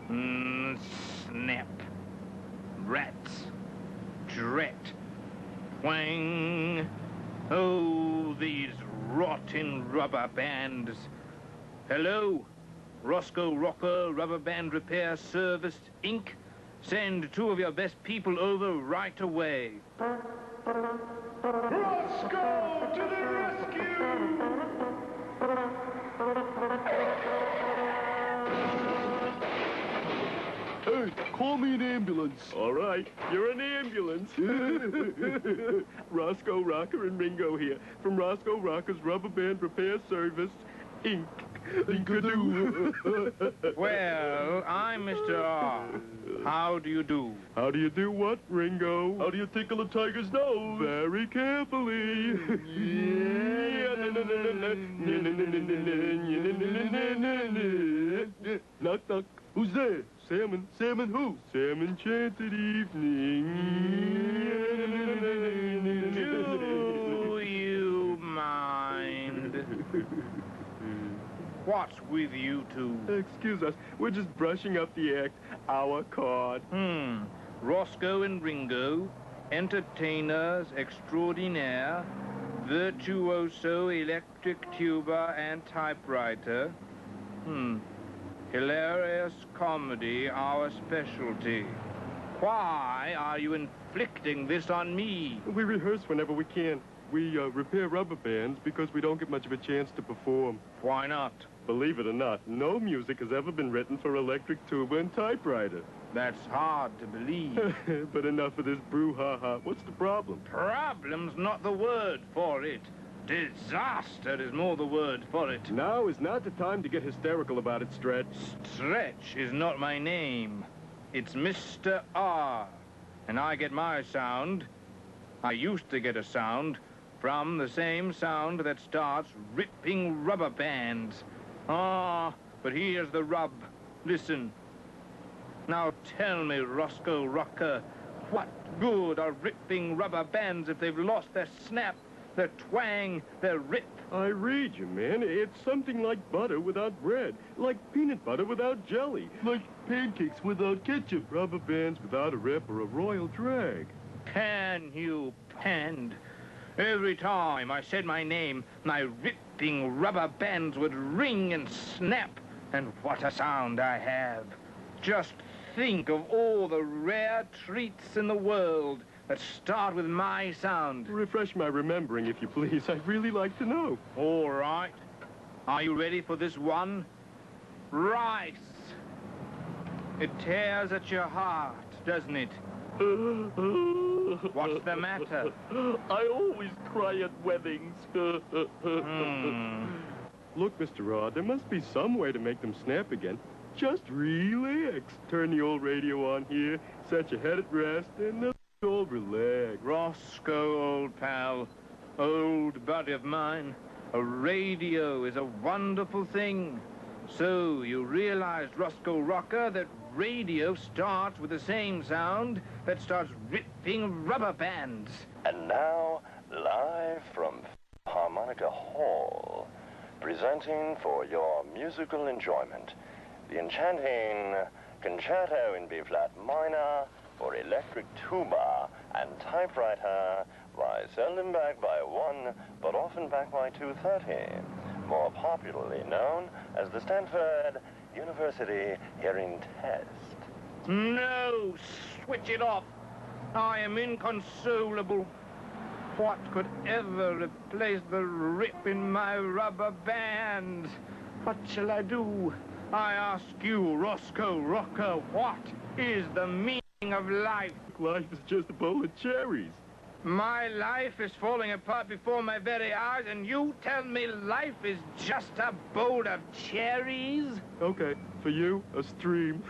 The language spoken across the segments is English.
Snap. Rats. Drat. Twang. Oh, these rotten rubber bands. Hello? Roscoe Rocker Rubberband Repair Service, Inc. Send 2 of your best people over right away. Roscoe to the rescue! Hey, call me an ambulance. All right, you're an ambulance. Roscoe, Rocker, and Ringo here from Roscoe Rocker's Rubberband Repair Service, Inc. Well, I'm Mr. R. How do you do? How do you do what, Ringo? How do you tickle a tiger's nose? Very carefully. Knock, knock. Who's there? Salmon. Salmon who? Salmon chanted evening. Do you mind? What's with you two? Excuse us, we're just brushing up the act. Our card. Roscoe and Ringo, entertainers extraordinaire, virtuoso electric tuba and typewriter. Hilarious comedy, our specialty. Why are you inflicting this on me? We rehearse whenever we can. We repair rubber bands because we don't get much of a chance to perform. Why not? Believe it or not, no music has ever been written for electric tuba and typewriter. That's hard to believe. But enough of this brouhaha. What's the problem? Problem's not the word for it. Disaster is more the word for it. Now is not the time to get hysterical about it, Stretch. Stretch is not my name. It's Mr. R. And I get my sound. I used to get a sound from the same sound that starts ripping rubber bands. But here's the rub. Listen. Now tell me, Roscoe Rocker, what good are ripping rubber bands if they've lost their snap, their twang, their rip? I read you, man. It's something like butter without bread, like peanut butter without jelly, Like pancakes without ketchup. rubber bands without a rip or a royal drag. Can you panned? Every time I said my name, my ripping rubber bands would ring and snap. And what a sound I have. Just think of all the rare treats in the world that start with my sound. Refresh my remembering, if you please. I'd really like to know. All right. Are you ready for this one? Rice. It tears at your heart, doesn't it? What's the matter? I always cry at weddings. Look, Mr. Rod, there must be some way to make them snap again. Just relax. Turn the old radio on here, set your head at rest, and they'll all relax. Roscoe, old pal, old buddy of mine, a radio is a wonderful thing. So you realized, Roscoe Rocker, that radio starts with the same sound that starts ripping rubber bands. And now, live from Harmonica Hall, presenting for your musical enjoyment, the enchanting Concerto in B-flat minor for electric tuba and typewriter, by seldom backed by 1, but often backed by 230, more popularly known as the Stanford University Hearing Test. No, switch it off. I am inconsolable. What could ever replace the rip in my rubber bands? What shall I do? I ask you, Roscoe Rocker, what is the meaning of life? Life is just a bowl of cherries. My life is falling apart before my very eyes, and you tell me life is just a bowl of cherries? Okay, for you, a stream.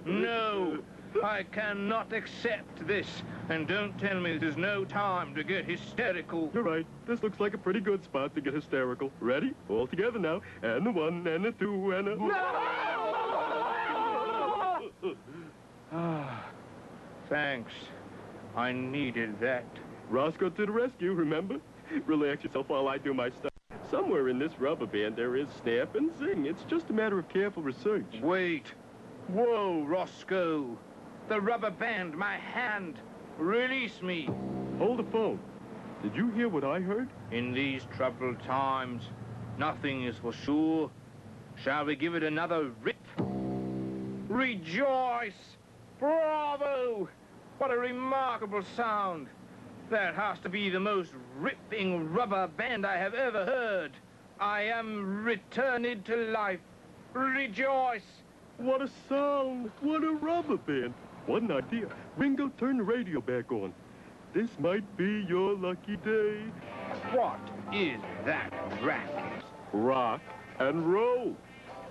No, I cannot accept this. And don't tell me there's no time to get hysterical. You're right. This looks like a pretty good spot to get hysterical. Ready? All together now. And the 1, and the 2, and a... Thanks. I needed that. Roscoe to the rescue, remember? Relax yourself while I do my stuff. Somewhere in this rubber band there is snap and zing. It's just a matter of careful research. Wait. Whoa, Roscoe. The rubber band, my hand. Release me. Hold the phone. Did you hear what I heard? In these troubled times, nothing is for sure. Shall we give it another rip? Rejoice! Bravo! What a remarkable sound. That has to be the most ripping rubber band I have ever heard. I am returned to life. Rejoice! What a sound! What a rubber band! What an idea. Ringo, turn the radio back on. This might be your lucky day. What is that racket? Rock and roll.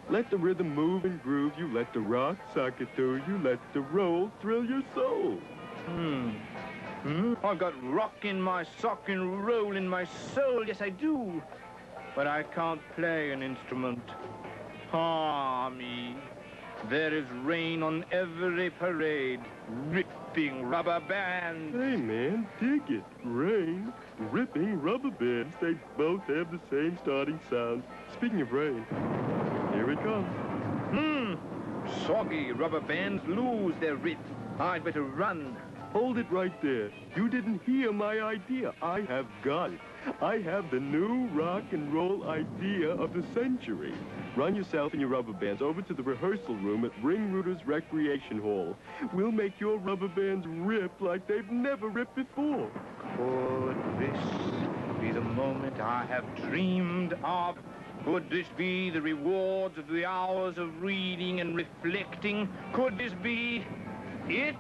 Let the rhythm move and groove you. Let the rock suck it through you. Let the roll thrill your soul. I've got rock in my sock and roll in my soul. Yes, I do. But I can't play an instrument. Ah, me. There is rain on every parade. Ripping rubber bands. Hey, man, dig it. Rain, ripping rubber bands. They both have the same starting sound. Speaking of rain, here it comes. Soggy rubber bands lose their rip. I'd better run. Hold it right there. You didn't hear my idea. I have got it. I have the new rock and roll idea of the century. Run yourself and your rubber bands over to the rehearsal room at Ringruter's Recreation Hall. We'll make your rubber bands rip like they've never ripped before. Could this be the moment I have dreamed of? Could this be the rewards of the hours of reading and reflecting? Could this be it?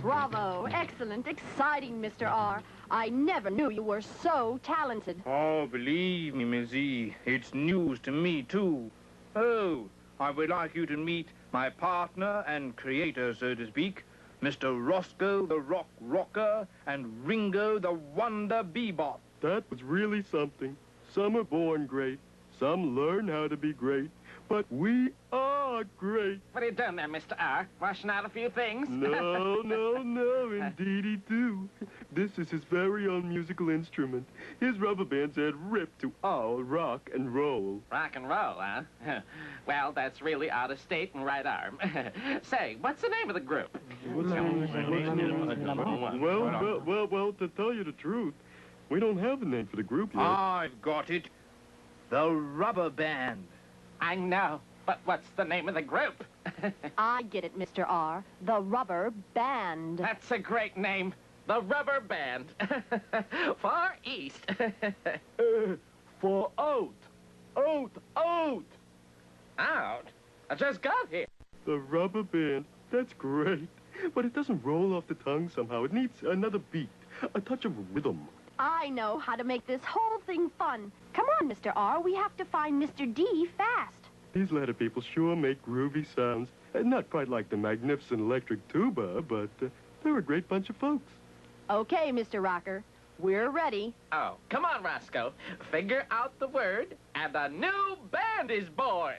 Bravo. Excellent. Exciting, Mr. R. I never knew you were so talented. Oh, believe me, Miss E, it's news to me, too. Oh, I would like you to meet my partner and creator, so to speak, Mr. Roscoe, the rock rocker, and Ringo, the wonder bebop. That was really something. Some are born great. Some learn how to be great. But we are great. What are you doing there, Mr. R? Washing out a few things? No, indeedy do. This is his very own musical instrument. His rubber bands add rip to our rock and roll. Rock and roll, huh? Well, that's really out of state and right arm. Say, what's the name of the group? Well, to tell you the truth, we don't have a name for the group yet. I've got it. The Rubber Band. I know, but what's the name of the group? I get it, Mr. R. The Rubber Band. That's a great name. The Rubber Band. Far East. For out. Out. Out? I just got here. The rubber band, that's great. But it doesn't roll off the tongue somehow. It needs another beat, a touch of rhythm. I know how to make this whole thing fun. Come on, Mr. R. We have to find Mr. D fast. These letter people sure make groovy sounds. Not quite like the magnificent electric tuba, but they're a great bunch of folks. Okay, Mr. Rocker. We're ready. Oh, come on, Roscoe. Figure out the word, and a new band is born.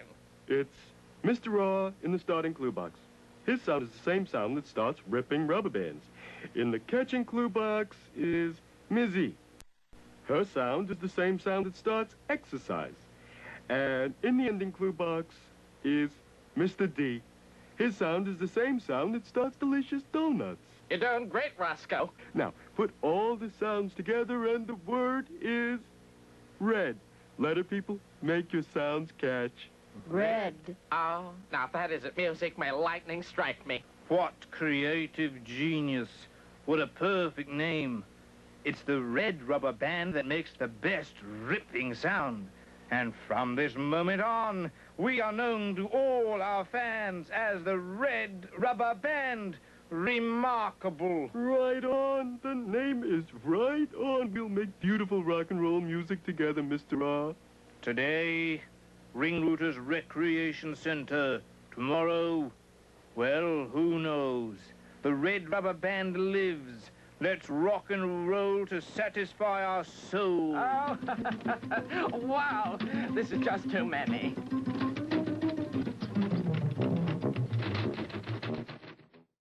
It's Mr. R in the starting clue box. His sound is the same sound that starts ripping rubber bands. In the catching clue box is Mizzy. Her sound is the same sound that starts exercise. And in the ending clue box is Mr. D. His sound is the same sound that starts delicious donuts. You're doing great, Roscoe. Now, put all the sounds together and the word is red. Letter people, make your sounds catch. Red. Oh, now if that isn't music, may lightning strike me. What creative genius. What a perfect name. It's the red rubber band that makes the best ripping sound. And from this moment on, we are known to all our fans as the Red Rubber Band. Remarkable. Right on. The name is right on. We'll make beautiful rock and roll music together, Mr. R. Today, Ringruter's Recreation Center. Tomorrow, well, who knows? The Red Rubber Band lives. Let's rock and roll to satisfy our souls. Oh, wow. This is just too many.